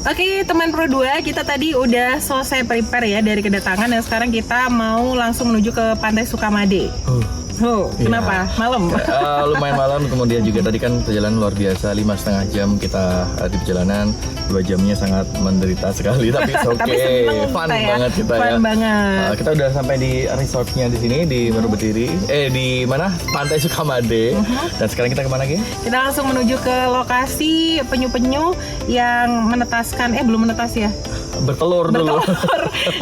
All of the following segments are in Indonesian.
Oke, teman Pro 2, kita tadi udah selesai prepare ya dari kedatangan dan sekarang kita mau langsung menuju ke Pantai Sukamade. Oh, kenapa? Malam? Lumayan malam, kemudian juga tadi kan perjalanan luar biasa, 5,5 jam kita di perjalanan, 2 jamnya sangat menderita sekali, tapi oke, fun banget kita ya. Fun banget. Kita udah sampai di resortnya di sini di Marobetiri, di mana? Pantai Sukamade. Dan sekarang kita kemana lagi? Kita langsung menuju ke lokasi penyu-penyu yang menetaskan, belum menetas ya? Bertelur dulu.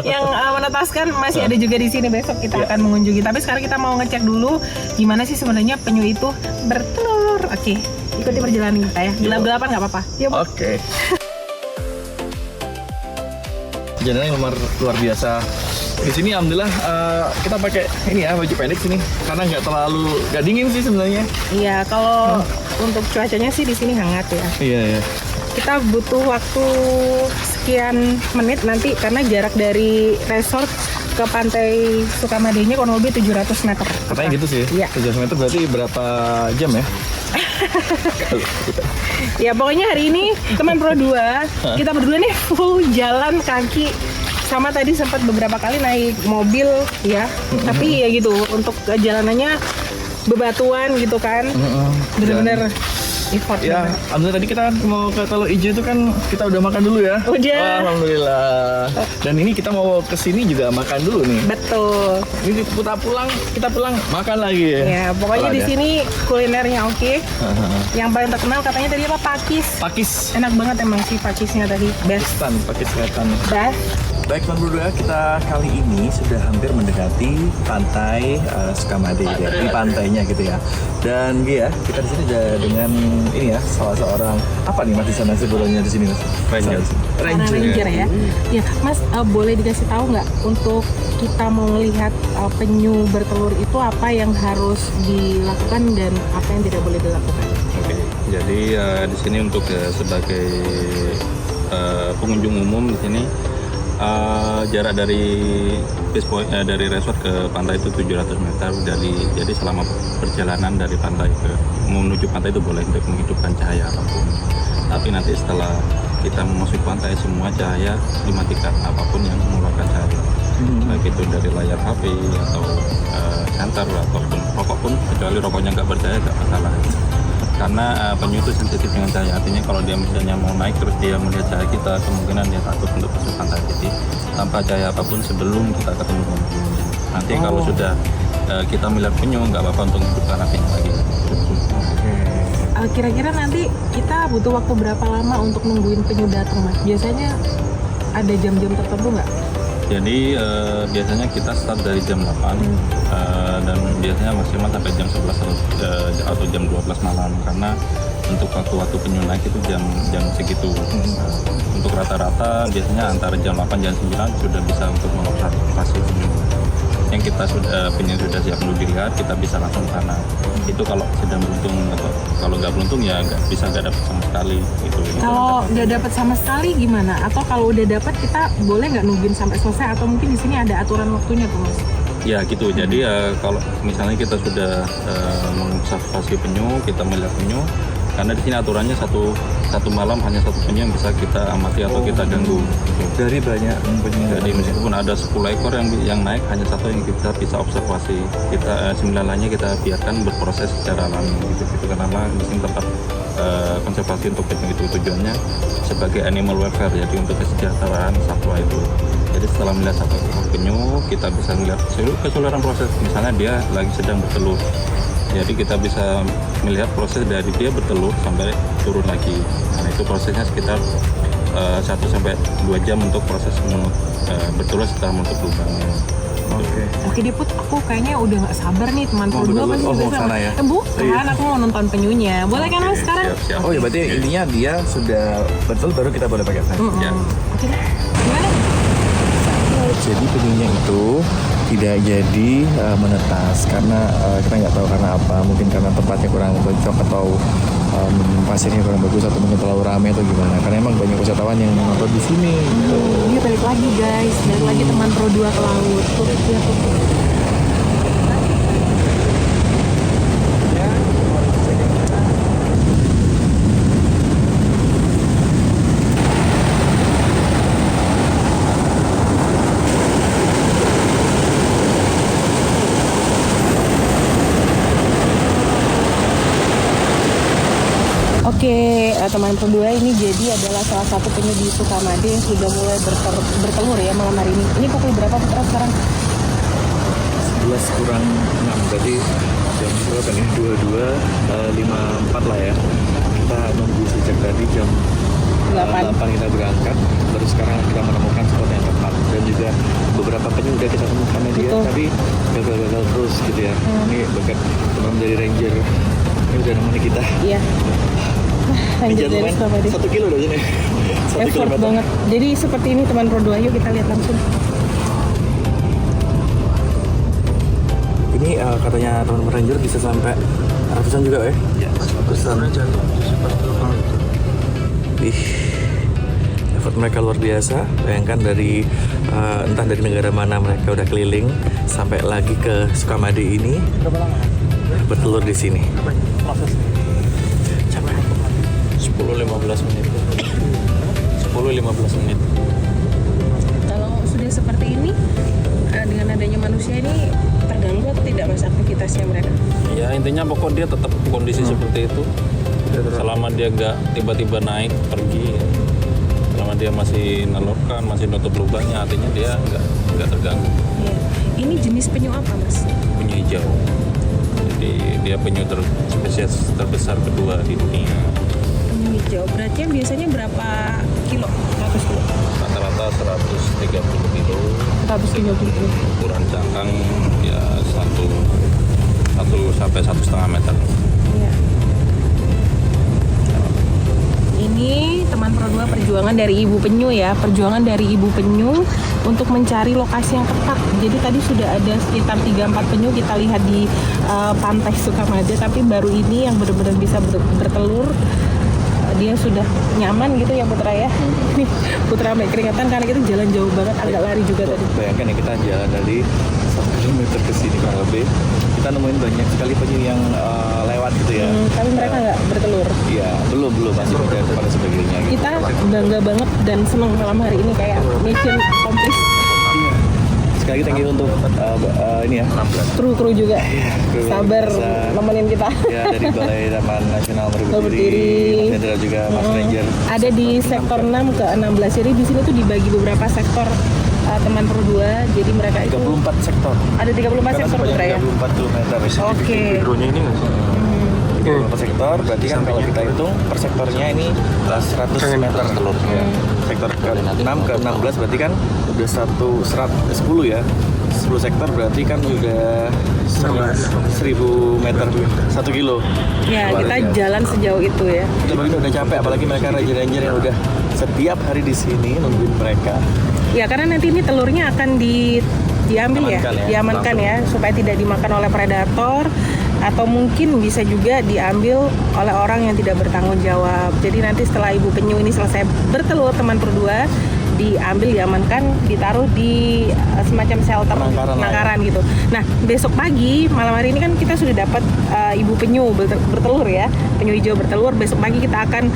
Yang menetaskan masih ada juga di sini, besok kita akan mengunjungi. Tapi sekarang kita mau ngecek dulu gimana sih sebenarnya penyu itu bertelur. Oke, ikuti perjalanan kita ya. Gelap-gelapan nggak apa-apa. Oke. Perjalanan yang luar biasa. Di sini alhamdulillah kita pakai ini ya, baju pendek sini karena nggak dingin sih sebenarnya. Iya, kalau untuk cuacanya sih di sini hangat ya. Iya. Kita butuh waktu sekian menit nanti karena jarak dari resort ke Pantai Sukamadenya kurang lebih 700 meter. Katanya gitu sih. Iya. 700 meter berarti berapa jam ya? Ya pokoknya hari ini teman Pro 2 kita berdua nih full jalan kaki, sama tadi sempat beberapa kali naik mobil ya. Tapi ya gitu untuk jalanannya bebatuan gitu kan. Bener-bener effort ya. Alhamdulillah tadi kita mau ke Telur Ijo itu kan kita udah makan dulu ya. Udah. Alhamdulillah. Dan ini kita mau kesini juga makan dulu nih. Betul. Ini kita pulang makan lagi ya. Ya pokoknya di sini kulinernya oke. Yang paling terkenal katanya tadi apa? Pakis. Enak banget emang sih pakisnya tadi. Best. Pakis kelihatan. Best. Baik teman berdua, kita kali ini sudah hampir mendekati pantai Sukamade ya, di pantainya gitu ya. Dan ya, kita di sini ada dengan ini ya, salah seorang apa nih Mas di sana sebenarnya di sini Mas? Ranger ya. Ya, Mas boleh dikasih tahu nggak untuk kita mau melihat penyu bertelur itu apa yang harus dilakukan dan apa yang tidak boleh dilakukan? Oke, jadi di sini untuk sebagai pengunjung umum di sini. Jarak dari base point dari resort ke pantai itu 700 meter. Jadi selama perjalanan dari pantai menuju pantai itu boleh untuk menghidupkan cahaya apapun. Tapi nanti setelah kita memasuki pantai semua cahaya dimatikan, apapun yang mengeluarkan cahaya. Baik itu dari layar HP atau senter ataupun rokok pun, kecuali rokoknya nggak bercahaya nggak masalah. Karena penyu itu sensitif dengan cahaya, artinya kalau dia misalnya mau naik terus dia melihat cahaya kita, kemungkinan dia takut untuk masuk pantai. Jadi tanpa cahaya apapun sebelum kita ketemu dengan penyu. Nanti kalau sudah kita melihat penyu nggak apa-apa untuk hidupkan apinya lagi. Kira-kira nanti kita butuh waktu berapa lama untuk nungguin penyu datang, Mas? Biasanya ada jam-jam tertentu nggak? Jadi biasanya kita start dari jam 8 dan biasanya maksimal sampai jam 11 atau jam 12 malam, karena untuk waktu penyu naik itu jam segitu. Untuk rata-rata biasanya antara jam 8 jam 9 sudah bisa untuk mengobservasi penyu. Yang kita penyu sudah siap untuk dilihat, kita bisa langsung ke sana. Itu kalau sedang beruntung, atau kalau nggak beruntung ya nggak dapat sama sekali. Kalau nggak dapat sama sekali gimana? Atau kalau udah dapat kita boleh nggak nungguin sampai selesai? Atau mungkin di sini ada aturan waktunya tuh, Mas? Ya gitu. Jadi kalau misalnya kita sudah mengobservasi penyu, kita melihat penyu, karena di sini aturannya satu malam hanya satu penyu yang bisa kita amati atau kita ganggu. Dari banyak penyu. Jadi meskipun ada 10 ekor yang naik, hanya satu yang kita bisa observasi. Kita 9 lainnya kita biarkan berproses secara alami. Gitu karena di sini tempat konservasi untuk penyu itu tujuannya sebagai animal welfare, jadi untuk kesejahteraan satwa itu. Jadi setelah melihat satu ekor penyu, kita bisa melihat keseluruhan proses. Misalnya dia lagi sedang bertelur. Jadi kita bisa melihat proses dari dia bertelur sampai turun lagi. Nah, itu prosesnya sekitar 1-2 jam untuk proses bertelur setelah menutup lubangnya. Oke Diput, aku kayaknya udah nggak sabar nih teman Pro 2 pasti mau sana ya? Bukan, aku mau nonton penyunya. Boleh kan Mas sekarang? Siap. Oh ya berarti intinya dia sudah betul baru kita boleh pakai sana. Oke, gimana? Jadi penyunya itu tidak jadi menetas karena kita nggak tahu karena apa, mungkin karena tempatnya kurang cocok atau pasirnya kurang bagus atau mungkin terlalu ramai atau gimana, karena emang banyak wisatawan yang nonton di sini. Ini balik lagi guys, balik lagi teman Pro 2 ke laut. Tuh. teman Pro 2, ini jadi adalah salah satu penyu di Sukamade yang sudah mulai bertelur ya malam hari ini. Ini pukul berapa Putra sekarang? 11 kurang 6, berarti jam berapa nih? 22.54 lah ya. Kita nunggu sejak tadi jam 8 kita berangkat, baru sekarang kita menemukan spot yang tepat. Dan juga beberapa penyu udah kita temukan dia, tapi gagal-gagal terus gitu ya. Ini bahkan teman dari ranger ini udah nemenin kita. Iya. Lanjut dari Sukamade. 1 kilo udah sini. 1 Effort kilometer. banget. Jadi seperti ini teman Pro 2, yuk kita lihat langsung. Ini katanya teman ranger bisa sampai ratusan juga ya? Ya, Ratusan. Ih, effort mereka luar biasa. Bayangkan dari entah dari negara mana mereka udah keliling sampai lagi ke Sukamade ini bertelur di sini. Capek. 10-15 menit. 10-15 menit. Kalau sudah seperti ini, dengan adanya manusia ini terganggu atau tidak mas aktivitasnya mereka? Ya intinya pokok dia tetap kondisi seperti itu. Selama dia nggak tiba-tiba naik pergi, selama dia masih nelurkan, masih nutup lubangnya, artinya dia nggak terganggu. Iya. Ini jenis penyu apa mas? Penyu hijau. Jadi dia penyu spesies terbesar kedua di dunia. Penyu hijau. Beratnya biasanya berapa kilo? 100 kilo. Rata-rata 130 kilo. 130 kilo. Ukuran cangkang ya 1 sampai 1,5 meter. Iya. Ini teman Pro 2 perjuangan dari Ibu Penyu ya, perjuangan dari Ibu Penyu untuk mencari lokasi yang tepat. Jadi tadi sudah ada sekitar 3-4 penyu kita lihat di pantai Sukamade, tapi baru ini yang benar-benar bisa bertelur. Dia sudah nyaman gitu ya Putra ya. Nih Putra sampai keringatan karena kita jalan jauh banget, agak lari juga tadi. Bayangkan ya, kita jalan dari 1 kilometer ke sini kurang lebih. Kita nemuin banyak sekali penyu yang lewat gitu ya. Tapi mereka nggak bertelur. Iya, belum masih mencari tempat dan sebagainya. Gitu. Kita bangga banget dan senang malam hari ini kayak mission accomplished. Sekali lagi thank you untuk ini ya. Kru juga Kru sabar bisa- nemenin kita. Ya dari Balai Taman Nasional Berdiri. Berdiri, Mas Hendra juga Mas Ranger. Ada di sektor 6 ke 16. Jadi di sini tuh dibagi beberapa sektor teman Pro 2. Jadi mereka itu 34 sektor. ada 34 Karena sektor sepanjang Putra ya. 34 kilometer. Oke. Hidronya ini nggak sih? 34 sektor, berarti kan kalau kita hitung per sektornya ini 100 meter telurnya. Sektor ke-6 ke 16 berarti kan udah 10 ya. 10 sektor berarti kan udah 1000 meter 1 kilo. Ya, kita jalan sejauh itu ya. Kita begini udah capek, apalagi mereka ranger-ranger yang udah setiap hari di sini nungguin mereka. Ya, karena nanti ini telurnya akan diambil ya, Diamankan ya, diamankan ya, supaya tidak dimakan oleh predator atau mungkin bisa juga diambil oleh orang yang tidak bertanggung jawab. Jadi nanti setelah Ibu Penyu ini selesai bertelur teman Pro 2, diambil, diamankan, ditaruh di semacam shelter penangkaran gitu. Nah, besok pagi malam hari ini kan kita sudah dapat Ibu Penyu bertelur ya, penyu hijau bertelur. Besok pagi kita akan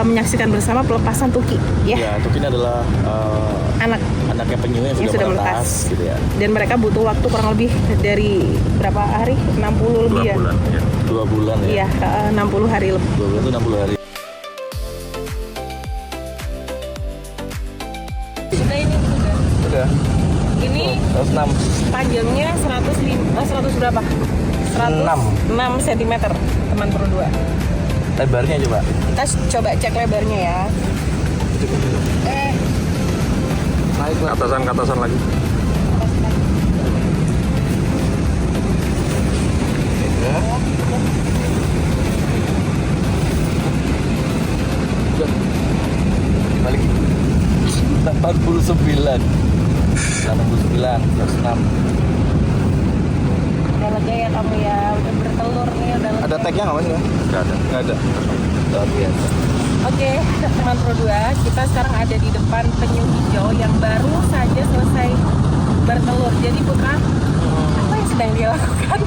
menyaksikan bersama pelepasan Tuki ya. Ya, Tukin adalah anaknya penyu yang sudah menetas gitu ya. Dan mereka butuh waktu kurang lebih dari berapa hari? 60 lebih ya. 2 bulan ya. Iya, 60 hari lebih. 2 bulan itu 60 hari. Sudah ini sudah. Udah. Ini 106. panjangnya 100 berapa? 106 cm teman Pro 2. Lebarnya coba. Kita coba cek lebarnya ya. Naik lah. Ke atasan lagi. Ya. Udah. Balik. 89. 106. Ya lega ya kamu ya, udah bertelur nih, udah lega. Ada tagnya nggak mas? Nggak ada. Nggak ada. Luar biasa. Oke, teman Pro 2, kita sekarang ada di depan penyu hijau yang baru saja selesai bertelur. Jadi Putra, apa yang sedang dia lakukan?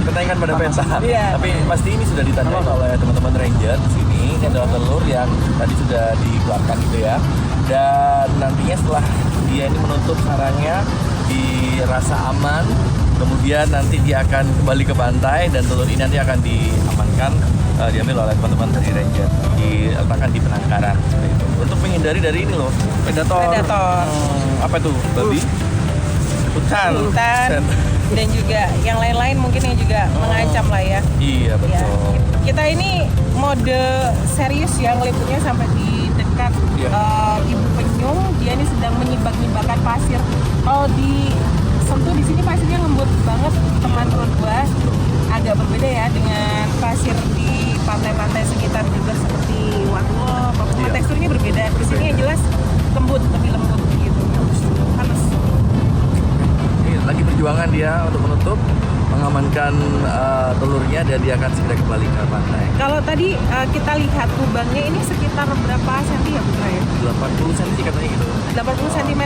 Ketanyakan pada peta. Iya. Tapi pasti ini sudah ditanyakan oleh teman-teman ranger di sini. Ini adalah telur yang tadi sudah dikeluarkan gitu ya. Dan nantinya setelah dia ini menutup sarangnya, dirasa aman, kemudian nanti dia akan kembali ke pantai dan telur ini nanti akan diamankan, diambil oleh teman-teman dari ranger, diletakkan di penangkaran seperti itu. Untuk menghindari dari ini loh, predator. Apa itu? Babi? Hutan. Dan juga yang lain-lain mungkin yang juga mengancam lah ya. Iya betul. Ya. Kita ini mode serius ya, ngeliputnya sampai di dekat ibu penyu. Dia ini sedang menyibak-nyibakan pasir. Kalau disentuh di sini pasirnya lembut banget, teman berdua. Agak berbeda ya dengan pasir di pantai-pantai sekitar juga seperti Watulo, Papua. Teksturnya berbeda. Di sini yang jelas lembut, lebih lembut gitu. Halus. Lagi perjuangan dia untuk menutup, mengamankan telurnya dan dia akan segera kembali ke pantai. Kalau tadi kita lihat lubangnya ini sekitar berapa senti ya Putra ya? 80 cm katanya gitu. 80 cm.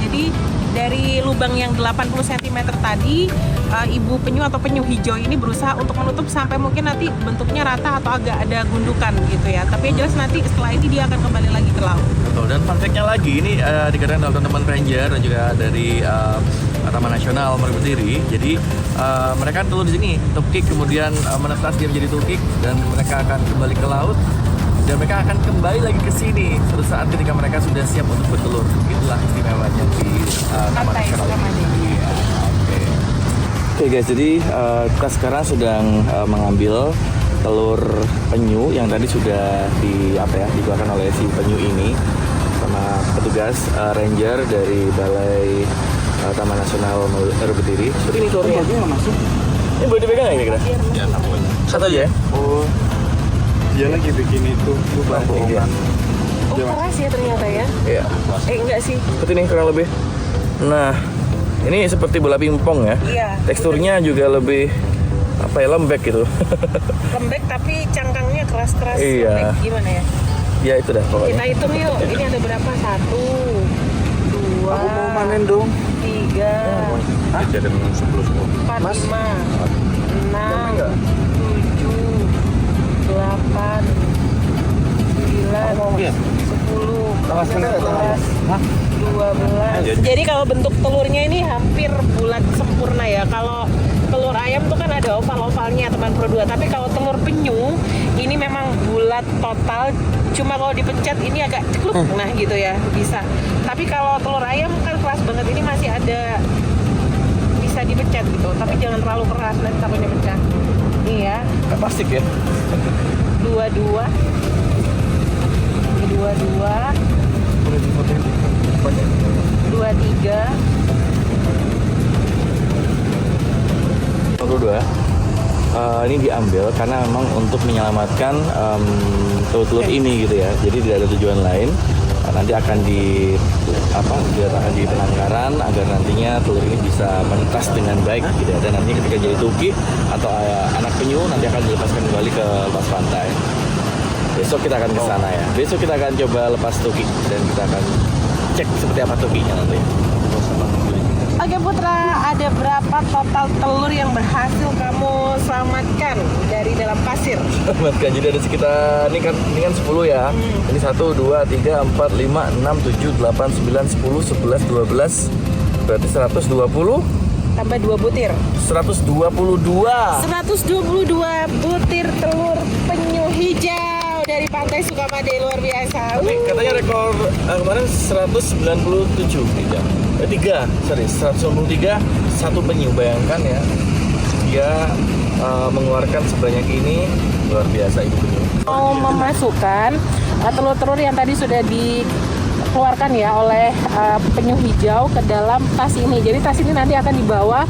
Jadi dari lubang yang 80 cm tadi ibu penyu atau penyu hijau ini berusaha untuk menutup sampai mungkin nanti bentuknya rata atau agak ada gundukan gitu ya. Tapi yang jelas nanti setelah ini dia akan kembali lagi ke laut. Betul. Dan fun fact-nya lagi ini dikatakan oleh teman-teman ranger dan juga dari Taman Nasional Marapi Berdiri. Jadi mereka telur di sini, tukik kemudian menetas dia menjadi tukik dan mereka akan kembali ke laut dan mereka akan kembali lagi ke sini suatu saat ketika mereka sudah siap untuk bertelur. Itulah istimewanya di Taman Nasional. Iya, Oke guys, jadi kita sekarang sedang mengambil telur penyu yang tadi sudah dikeluarkan oleh si penyu ini sama petugas ranger dari Balai Taman Nasional Marapi Berdiri. Seperti ini telurnya. Nggak masuk. Ini boleh dipegang nggak kira-kira? Ya, tak boleh. Satu aja ya? Oh, dia lagi bikin itu lubang bohongan. Oh keras ya ternyata ya? Iya. Enggak sih. Seperti ini kurang lebih. Nah, ini seperti bola pingpong ya. Iya. Teksturnya juga lebih lembek gitu. Lembek tapi cangkangnya keras-keras. Iya. Lembek. Gimana ya? Ya itu dah pokoknya. Kita hitung yuk. Ini ada berapa? 1, 2, Aku mau manen dong. 3, Jadi ada 10 semua. 4, 5, 6, 7, 8, 9, 10, 11, 12. Jadi kalau bentuk telurnya ini hampir bulat sempurna ya. Kalau telur ayam tuh kan ada oval-ovalnya teman Pro 2. Tapi kalau telur penyu ini memang bulat total. Cuma kalau dipencet ini agak cekluk, nah gitu ya bisa. Tapi kalau telur ayam kan keras banget, ini masih ada bisa dipencet gitu. Tapi jangan terlalu keras nanti takutnya pecah. Ini ya. Nggak plastik ya? 22. Ini 22. 23. Ini diambil karena memang untuk menyelamatkan telur-telur ini gitu ya. Jadi tidak ada tujuan lain. Nanti akan diletakkan di penangkaran agar nantinya telur ini bisa menetas dengan baik gitu ya. Dan nanti ketika jadi tuki atau anak penyu nanti akan dilepaskan kembali ke lepas pantai. Besok kita akan ke sana ya. Besok kita akan coba lepas tuki dan kita akan cek seperti apa tukinya nanti. Oke Putra, ada berapa total telur yang berhasil kamu selamatkan dari dalam pasir? Selamatkan, jadi ada sekitar, ini kan 10 ya. Ini 1, 2, 3, 4, 5, 6, 7, 8, 9, 10, 11, 12. Berarti 120. Tambah 2 butir. 122. 122 butir telur penyu hijau dari Pantai Sukamade, luar biasa. Tapi katanya rekor kemarin 197 tidak. 193 satu penyu, bayangkan ya. Dia mengeluarkan sebanyak ini, luar biasa ibu penyu. Mau memasukkan telur-telur yang tadi sudah dikeluarkan ya oleh penyu hijau ke dalam tas ini. Jadi tas ini nanti akan dibawa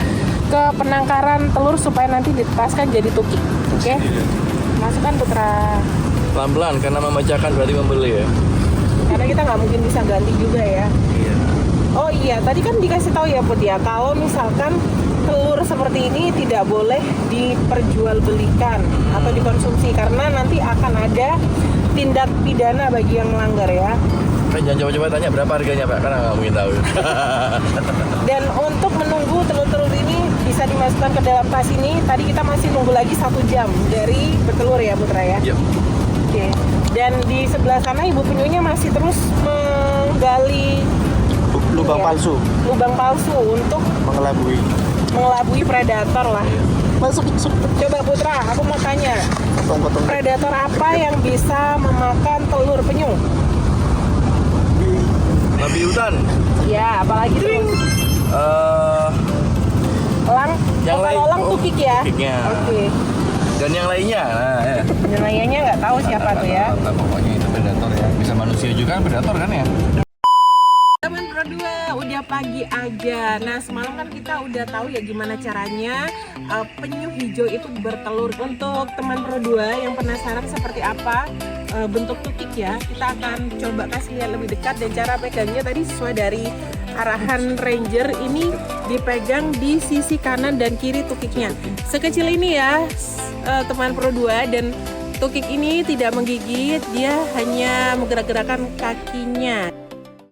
ke penangkaran telur supaya nanti ditetaskan jadi tuki. Oke? Masukkan Putra. Pelan-pelan karena memecahkan berarti membeli ya. Karena kita nggak mungkin bisa ganti juga ya. Iya. Oh iya, tadi kan dikasih tahu ya Put ya, kalau misalkan telur seperti ini tidak boleh diperjualbelikan atau dikonsumsi karena nanti akan ada tindak pidana bagi yang melanggar ya. Jangan coba-coba tanya berapa harganya Pak, karena nggak mungkin tahu. Dan untuk menunggu telur-telur ini bisa dimasukkan ke dalam tas ini, tadi kita masih nunggu lagi 1 jam dari bertelur ya Putra ya. Yep. Oke. Dan di sebelah sana ibu penyunya masih terus menggali lubang ya. palsu Lubang palsu untuk mengelabui predator lah. masuk. Coba Putra, aku mau tanya, Potong-potong predator apa yang bisa memakan telur penyu? babi hutan. Ya, apalagi tuh? Elang? Yang Kalau lain- elang tukik ya? tukiknya. Oke. Dan yang lainnya, nah ya. Dan lainnya nggak tahu siapa tuh ya. Nah, pokoknya itu predator ya. Bisa manusia juga kan predator kan ya? Teman Pro 2, udah pagi aja. Nah, semalam kan kita udah tahu ya gimana caranya penyu hijau itu bertelur. Untuk teman Pro 2 yang penasaran seperti apa bentuk tukik ya, kita akan coba kasih lihat lebih dekat. Dan cara pegangnya tadi sesuai dari arahan ranger, ini dipegang di sisi kanan dan kiri tukiknya. Sekecil ini ya teman Pro 2, dan tukik ini tidak menggigit, dia hanya menggerak-gerakkan kakinya.